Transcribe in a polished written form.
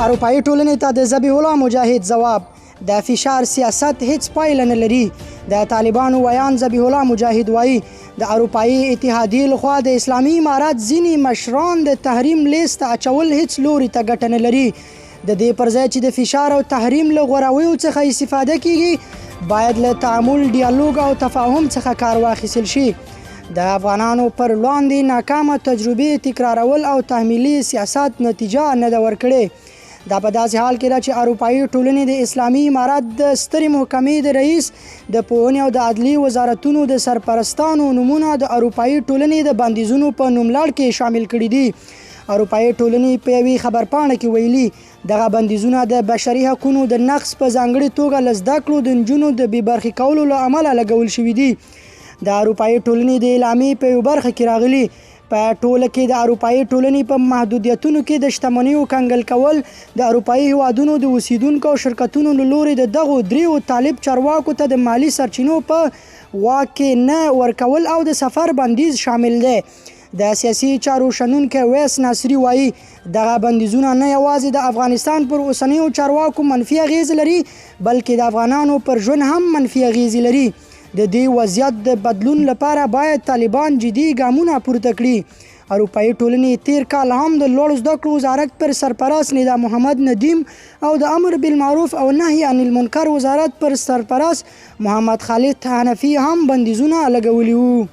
اروپایي ټولنې ته د ذبیح الله مجاهد ځواب: د فشار سیاست هیڅ پایله نه لري. د طالبانو ویان ذبیح الله مجاهد وایي د اروپایي اتحادیې لخوا د اسلامي امارات ځینې مشران د تحریم لیست اچول هیڅ لوري ته ګټه نه لري. د دې پر ځای چې د فشار او تحریم له غوراویو څخه استفاده کیږي، باید له تعامل، ډیالوګ او تفاهم څخه کار واخیستل شي. د افغانانو پر وړاندې ناکامه تجربې تکرارول او تحمیلي سیاست نتیجه نه ده ورکړې. دا په داسې حال کې ده چې اروپایي ټولنې د اسلامي امارات د سترې محکمې د رئیس، د پوهنې او د عدلیې وزارتونو د سرپرستانو نومونه د اروپایي ټولنې د بندیزونو په نوملړ کې شامل کړي دي. اروپایي ټولنې په یوې خبرپاڼه کې ویلي دغه بندیزونه د بشري حقونو د نقض په ځانګړې توګه له زده کړو د نجونو د بې برخې کولو له امله لګول شوي دي. د اروپایي ټولنې د اعلامیې په یو برخه کې راغلي په ټوله کې د اروپایي ټولنې په محدودیتونو کې د شتمنیو کنګل کول د اروپایي هیوادونو د اوسیدونکو او شرکتونو له لوري د دغو دریو طالب چارواکو ته د مالی سرچینو په واک کې نه ورکول او د سفر بندیز شامل دی. د سیاسي چارو شنونکی ویس ناصري وایي دغه بندیزونه نه یوازې د افغانستان پر اوسنیو چارواکو منفي اغیز لري، بلکې د افغانانو پر ژوند هم منفي اغیز لري. د دې وضعیت د بدلون لپاره باید طالبان جدي ګامونه پورته کړي. اروپایي ټولنې تیر کال هم د لوړو زده کړو وزارت پر سرپرست ندا محمد ندیم او د امر بالمعروف او نهي عن المنکر وزارت پر سرپرست محمد خالد حنفي هم بندیزونه لګولي وو.